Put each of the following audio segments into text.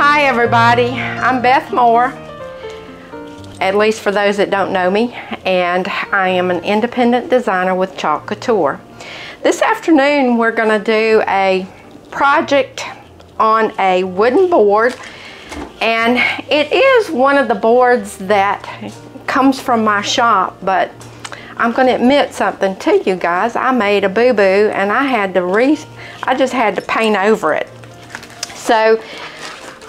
Hi everybody, I'm Beth Moore, at least for those that don't know me, and I am an independent designer with Chalk Couture. This afternoon we're going to do a project on a wooden board, and it is one of the boards that comes from my shop, but I'm going to admit something to you guys. I made a boo-boo and I just had to paint over it. So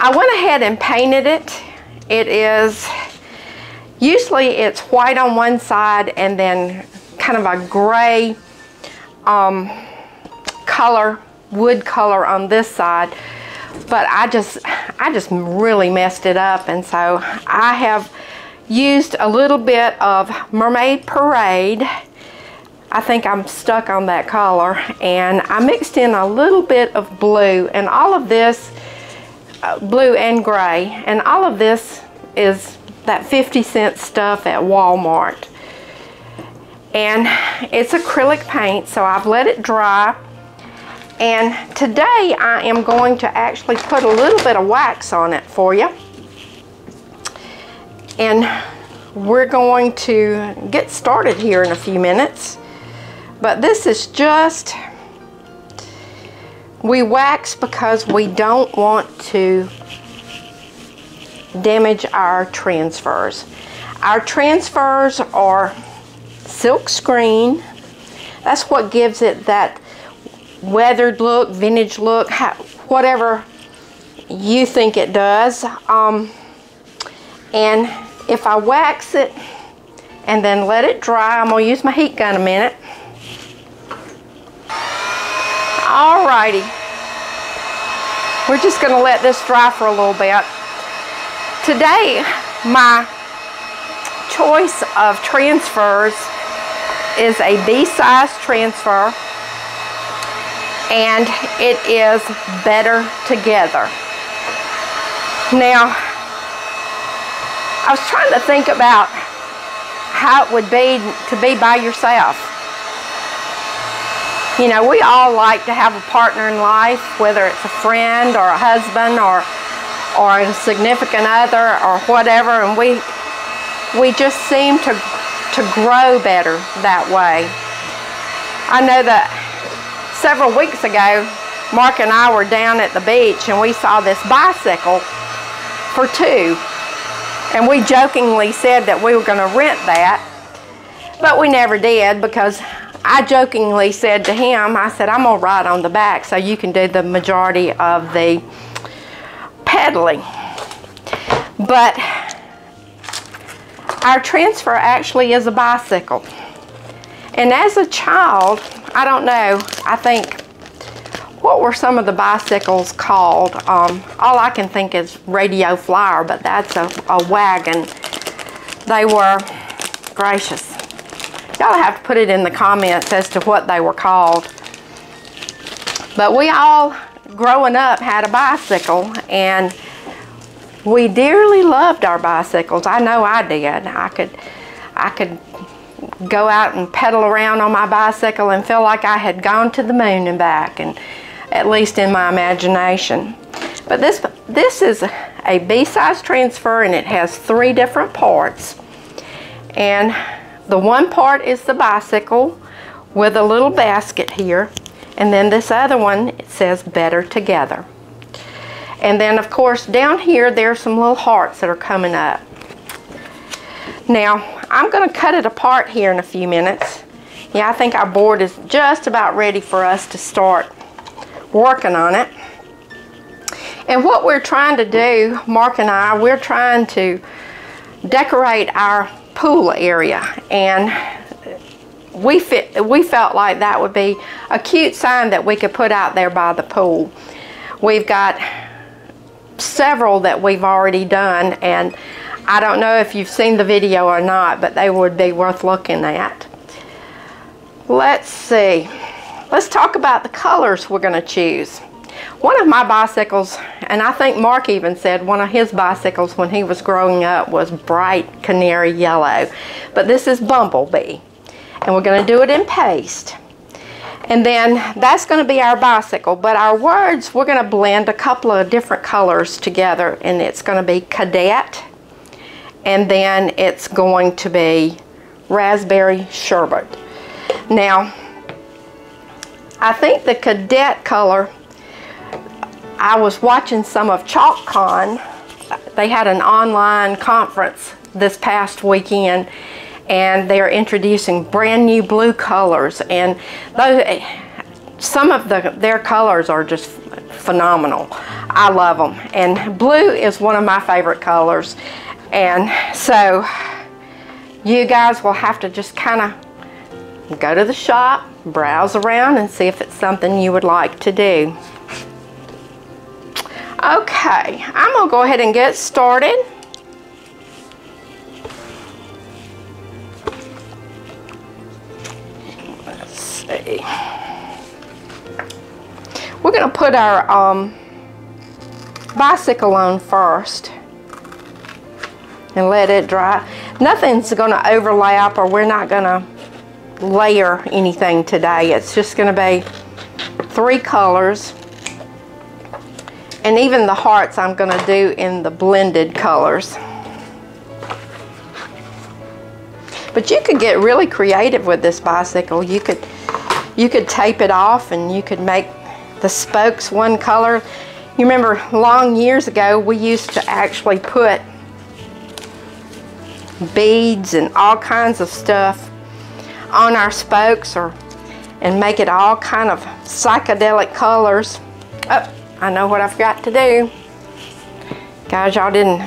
I went ahead and painted it. It is, usually it's white on one side and then kind of a gray color, wood color on this side. But I just really messed it up, and so I have used a little bit of Mermaid Parade. I think I'm stuck on that color, and I mixed in a little bit of blue, and all of this blue and gray, and all of this is that 50-cent stuff at Walmart, and it's acrylic paint, so I've let it dry. And today I am going to actually put a little bit of wax on it for you. And we're going to get started here in a few minutes. But this is just, we wax because we don't want to damage our transfers. Our transfers are silk screen. That's what gives it that weathered look, vintage look, whatever you think it does. And if I wax it and then let it dry, I'm going to use my heat gun a minute. Alrighty. We're just going to let this dry for a little bit. Today, my choice of transfers is a B-size transfer, and it is Better Together. Now, I was trying to think about how it would be to be by yourself. You know, we all like to have a partner in life, whether it's a friend or a husband or a significant other or whatever, and we just seem to grow better that way. I know that several weeks ago, Mark and I were down at the beach and we saw this bicycle for two. And we jokingly said that we were going to rent that, but we never did, because I jokingly said to him, I said, I'm going to ride on the back so you can do the majority of the pedaling. But our transfer actually is a bicycle. And as a child, I don't know, I think, what were some of the bicycles called? All I can think is Radio Flyer, but that's a wagon. They were, gracious. Y'all have to put it in the comments as to what they were called. But we all, growing up, had a bicycle, and we dearly loved our bicycles. I know I did. I could go out and pedal around on my bicycle and feel like I had gone to the moon and back, and at least in my imagination. But this is a B-size transfer, and it has 3 different parts. And the one part is the bicycle with a little basket here, and then this other one, it says Better Together. And then of course down here there's some little hearts that are coming up. Now I'm going to cut it apart here in a few minutes. Yeah, I think our board is just about ready for us to start working on it. And what we're trying to do, Mark and I, we're trying to decorate our pool area, and we felt like that would be a cute sign that we could put out there by the pool. We've got several that we've already done, and I don't know if you've seen the video or not, but they would be worth looking at. Let's see. Let's talk about the colors we're going to choose. One of my bicycles, and I think Mark even said one of his bicycles when he was growing up was bright canary yellow. But this is Bumblebee. And we're going to do it in paste. And then that's going to be our bicycle. But our words, we're going to blend a couple of different colors together. And it's going to be cadet. And then it's going to be raspberry sherbet. Now, I think the cadet color, I was watching some of ChalkCon. They had an online conference this past weekend, and they're introducing brand new blue colors, and those, some of their colors are just phenomenal. I love them, and blue is one of my favorite colors. And so you guys will have to just kind of go to the shop, browse around, and see if it's something you would like to do. Okay, I'm going to go ahead and get started. Let's see. We're going to put our bicycle on first and let it dry. Nothing's going to overlap, or we're not going to layer anything today. It's just going to be 3 colors. And even the hearts I'm going to do in the blended colors. But you could get really creative with this bicycle. You could tape it off, and you could make the spokes one color. You remember long years ago, we used to actually put beads and all kinds of stuff on our spokes, and make it all kind of psychedelic colors. Oh, I know what I forgot to do. Guys, y'all didn't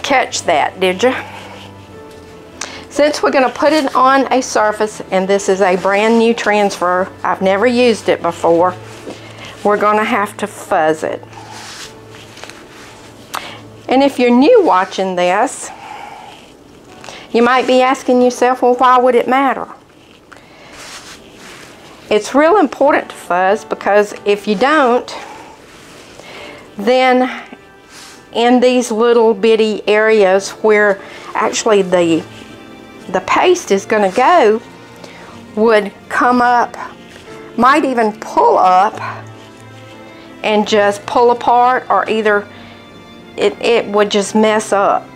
catch that, did you? Since we're going to put it on a surface, and this is a brand new transfer, I've never used it before, we're going to have to fuzz it. And if you're new watching this, you might be asking yourself, well, why would it matter? It's real important to fuzz, because if you don't, then in these little bitty areas where actually the paste is going to go would come up, might even pull up and just pull apart, or either it would just mess up.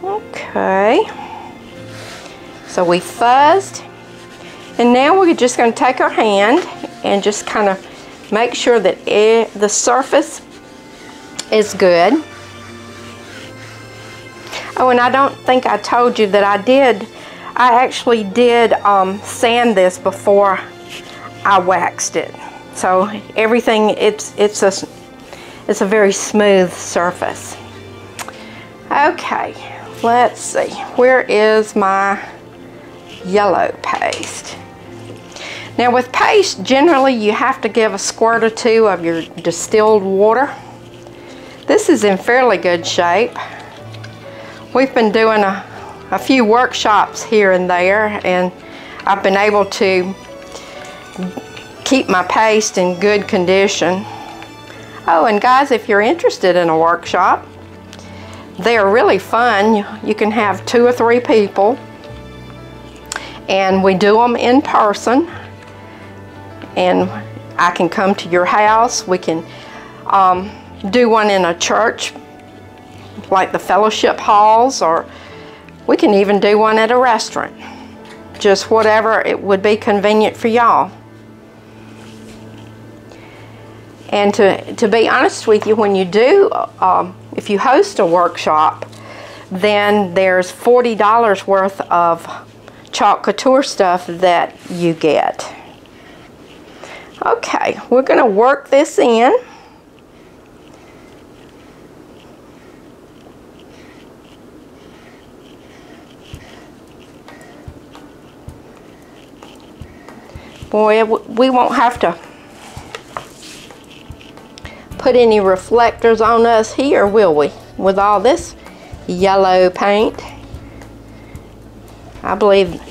Okay, so we fuzzed, and now we're just going to take our hand and just kind of make sure that the surface is good. Oh, and I don't think I told you that I actually did sand this before I waxed it. So everything, it's a very smooth surface. Okay, let's see. Where is my yellow paste? Now with paste, generally you have to give a squirt or 2 of your distilled water. This is in fairly good shape. We've been doing a few workshops here and there, and I've been able to keep my paste in good condition. Oh, and guys, if you're interested in a workshop, they are really fun. You can have 2 or 3 people, and we do them in person. And I can come to your house. We can do one in a church, like the fellowship halls, or we can even do one at a restaurant. Just whatever it would be convenient for y'all. And to be honest with you, when you do, if you host a workshop, then there's $40 worth of chalk couture stuff that you get. Okay, we're going to work this in. Boy, we won't have to put any reflectors on us here, will we? With all this yellow paint. I believe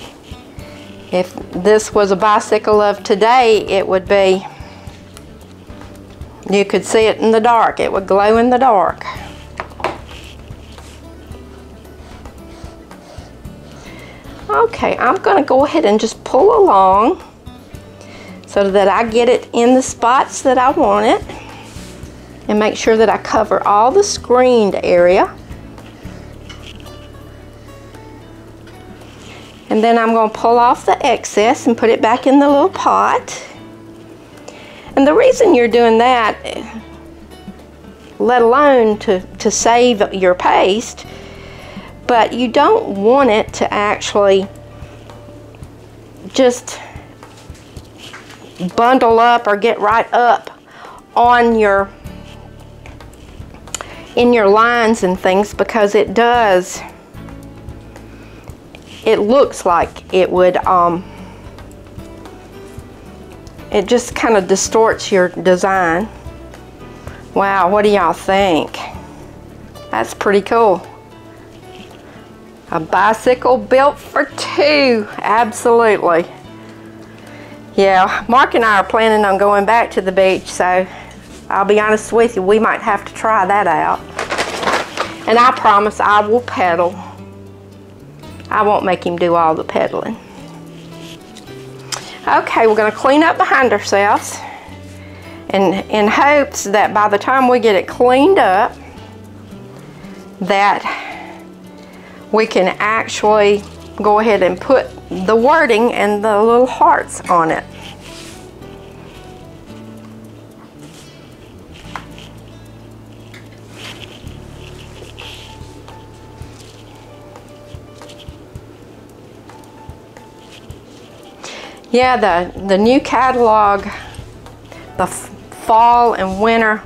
if this was a bicycle of today, it would be, you could see it in the dark. It would glow in the dark. Okay, I'm going to go ahead and just pull along so that I get it in the spots that I want it, and make sure that I cover all the screened area. And then I'm going to pull off the excess and put it back in the little pot. And the reason you're doing that, let alone to save your paste, but you don't want it to actually just bundle up or get right up on in your lines and things, because it looks like it would it just kind of distorts your design. Wow, what do y'all think? That's pretty cool. A bicycle built for two, absolutely. Yeah, Mark and I are planning on going back to the beach, so I'll be honest with you, we might have to try that out. And I promise I will pedal. I won't make him do all the pedaling. Okay, we're going to clean up behind ourselves, and in hopes that by the time we get it cleaned up, that we can actually go ahead and put the wording and the little hearts on it. Yeah, the new catalog, the fall and winter,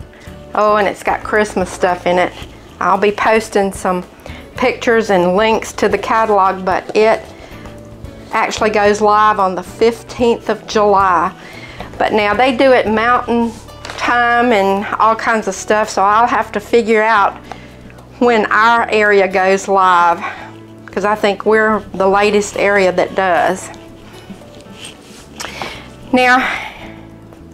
oh, and it's got Christmas stuff in it. I'll be posting some pictures and links to the catalog, but it actually goes live on the 15th of July. But now they do it mountain time and all kinds of stuff, so I'll have to figure out when our area goes live, because I think we're the latest area that does. Now,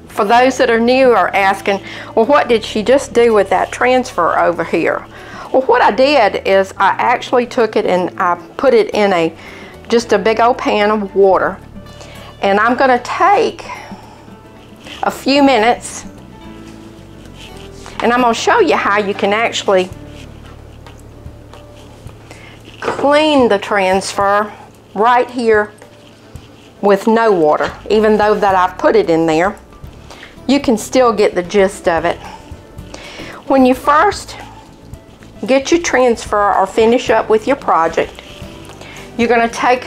for those that are new are asking, well, what did she just do with that transfer over here? Well, what I did is I actually took it and I put it in just a big old pan of water. And I'm going to take a few minutes and I'm going to show you how you can actually clean the transfer right here with no water. Even though that I've put it in there, you can still get the gist of it. When you first get your transfer or finish up with your project, you're going to take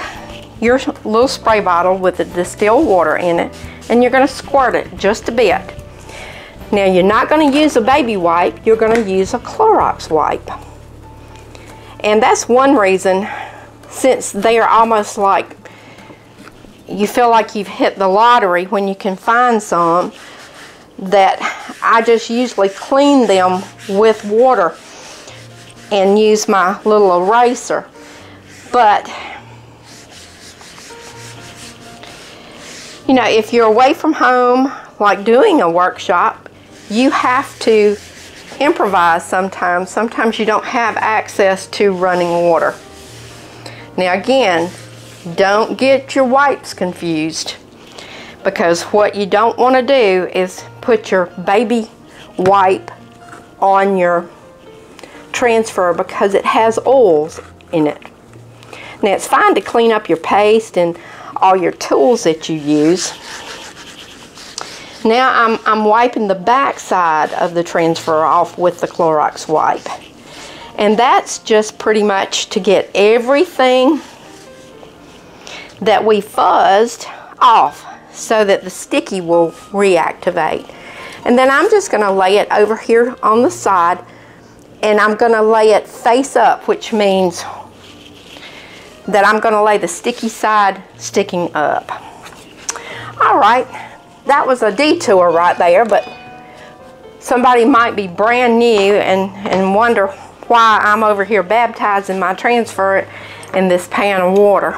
your little spray bottle with the distilled water in it and you're going to squirt it just a bit. Now, you're not going to use a baby wipe, you're going to use a Clorox wipe. And that's one reason, since they are almost like, you feel like you've hit the lottery when you can find some, that I just usually clean them with water and use my little eraser. But you know, if you're away from home, like doing a workshop, you have to improvise sometimes. Sometimes you don't have access to running water. Now again, don't get your wipes confused, because what you don't want to do is put your baby wipe on your transfer, because it has oils in it. Now, it's fine to clean up your paste and all your tools that you use. Now I'm wiping the back side of the transfer off with the Clorox wipe, and that's just pretty much to get everything that we fuzzed off so that the sticky will reactivate. And then I'm just going to lay it over here on the side, and I'm going to lay it face up, which means that I'm going to lay the sticky side sticking up. All right, that was a detour right there, but somebody might be brand new and wonder why I'm over here baptizing my transfer in this pan of water.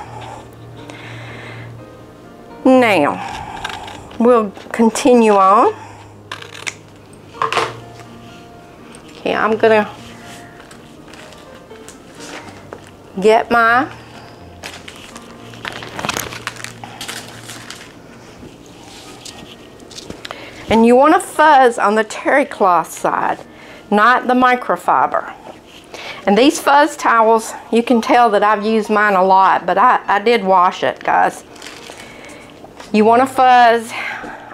Now, we'll continue on. Okay, I'm gonna And you want to fuzz on the terry cloth side, not the microfiber. And these fuzz towels, you can tell that I've used mine a lot, but I did wash it, guys. You want to fuzz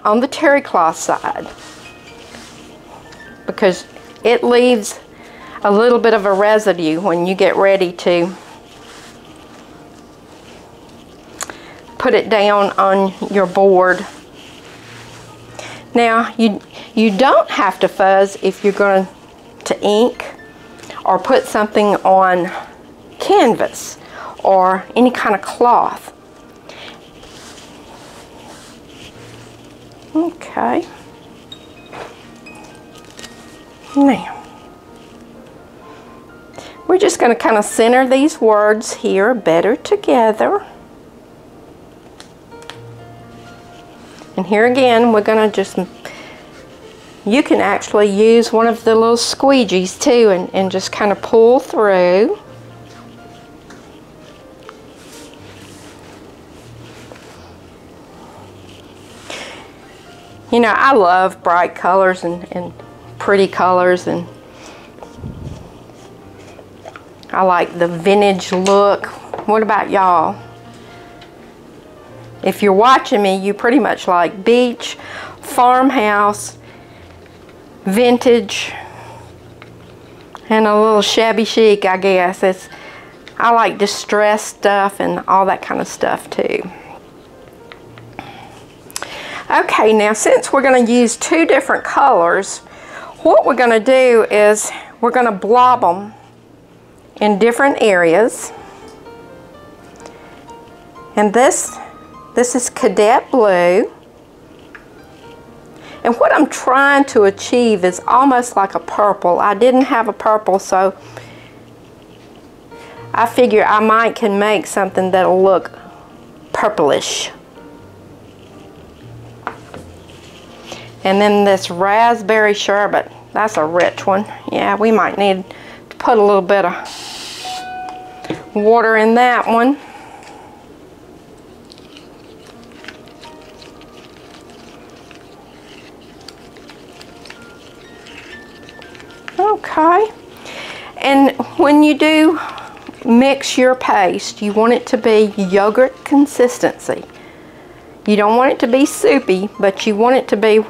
on the terry cloth side because it leaves a little bit of a residue when you get ready to put it down on your board. Now, you don't have to fuzz if you're going to ink or put something on canvas or any kind of cloth. Okay. Now, we're just going to kind of center these words here, better together. And here again, we're going to just, you can actually use one of the little squeegees too and just kind of pull through. You know, I love bright colors and pretty colors, and I like the vintage look. What about y'all? If you're watching me, you pretty much like beach, farmhouse, vintage, and a little shabby chic, I guess. I like distressed stuff and all that kind of stuff too. Okay, now since we're going to use two different colors, what we're going to do is we're going to blob them in different areas. And this is Cadet Blue. And what I'm trying to achieve is almost like a purple. I didn't have a purple, so I figure I might can make something that'll look purplish. And then this raspberry sherbet, that's a rich one. Yeah, we might need to put a little bit of water in that one. Okay, and when you do mix your paste, you want it to be yogurt consistency. You don't want it to be soupy, but you want it to be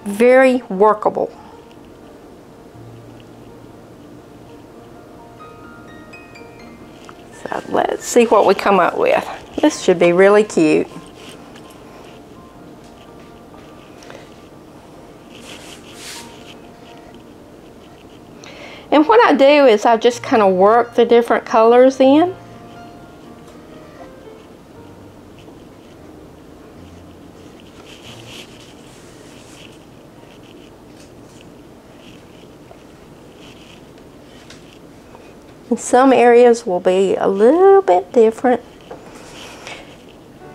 very workable. So let's see what we come up with. This should be really cute. And what I do is I just kind of work the different colors in. And some areas will be a little bit different.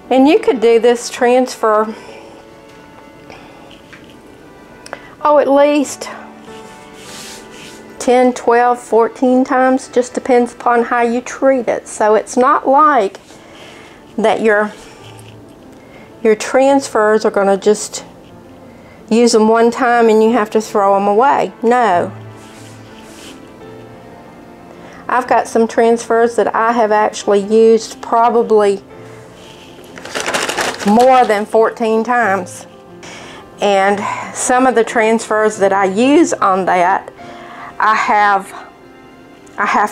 And you could do this transfer, at least 10, 12, 14 times, just depends upon how you treat it. So it's not like that your transfers are going to just use them one time and you have to throw them away. No. I've got some transfers that I have actually used probably more than 14 times. And some of the transfers that I use on that, I have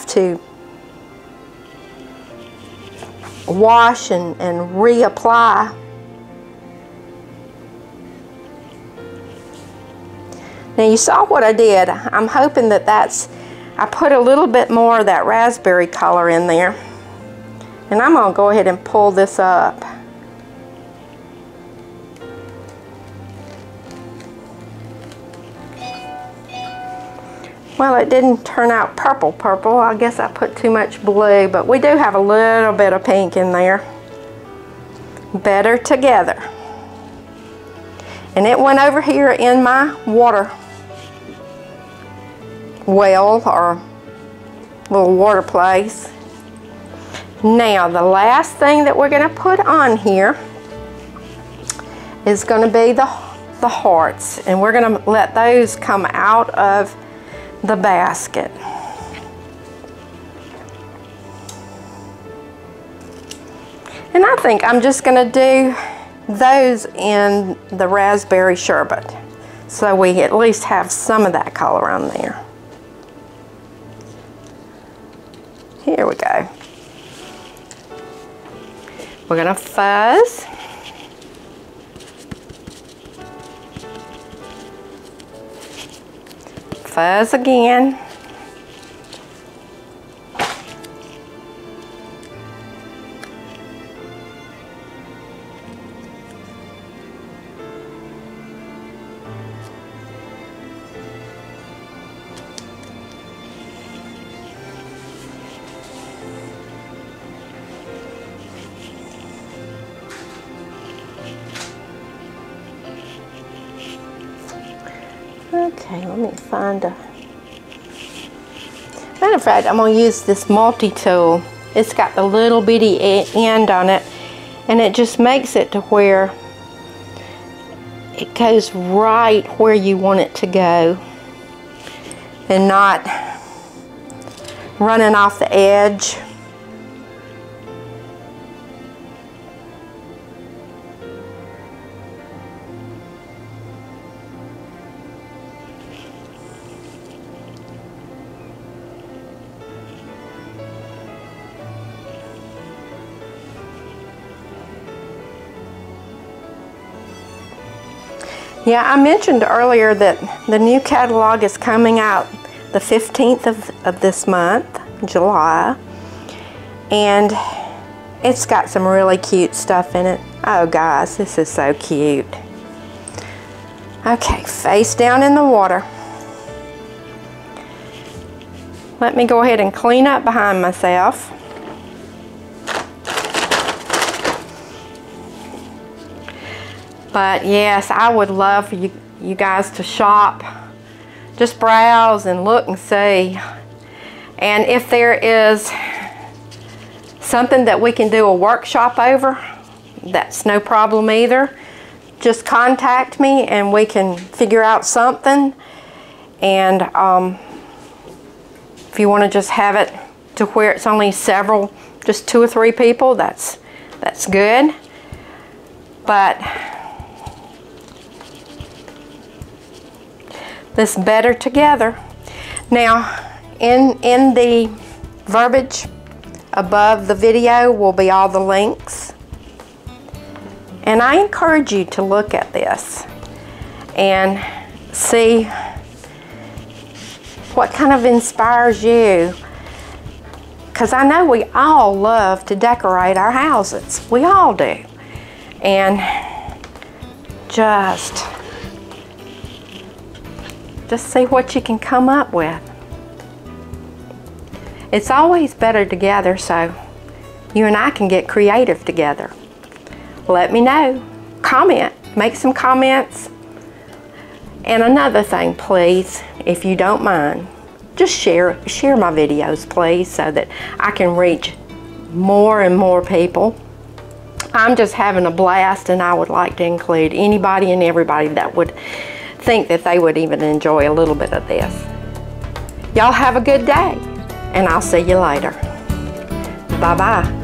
to wash and reapply. Now you saw what I did. I'm hoping that I put a little bit more of that raspberry color in there. And I'm going to go ahead and pull this up. Well, it didn't turn out purple. I guess I put too much blue, but we do have a little bit of pink in there. Better Together. And it went over here in my water well or little water place. Now, the last thing that we're going to put on here is going to be the the hearts, and we're going to let those come out of the basket. And I think I'm just going to do those in the raspberry sherbet, so we at least have some of that color on there. Here we go. We're going to fuzz. Fuzz again. Okay, let me find a... Matter of fact, I'm going to use this multi-tool. It's got the little bitty end on it, and it just makes it to where it goes right where you want it to go and not running off the edge. Yeah, I mentioned earlier that the new catalog is coming out the 15th of this month, July, and it's got some really cute stuff in it. Oh guys, this is so cute. Okay, face down in the water. Let me go ahead and clean up behind myself. But yes, I would love for you guys to shop. Just browse and look and see. And if there is something that we can do a workshop over, that's no problem either. Just contact me and we can figure out something. And if you want to just have it to where it's only several, just 2 or 3 people, that's good. But this better together. Now, in the verbiage above the video will be all the links. And I encourage you to look at this and see what kind of inspires you. Because I know we all love to decorate our houses. We all do. And just see what you can come up with. It's always better together, so you and I can get creative together. Let me know. Comment. Make some comments. And another thing, please, if you don't mind, just share my videos, please, so that I can reach more and more people. I'm just having a blast, and I would like to include anybody and everybody that would think that they would even enjoy a little bit of this. Y'all have a good day, and I'll see you later. Bye-bye.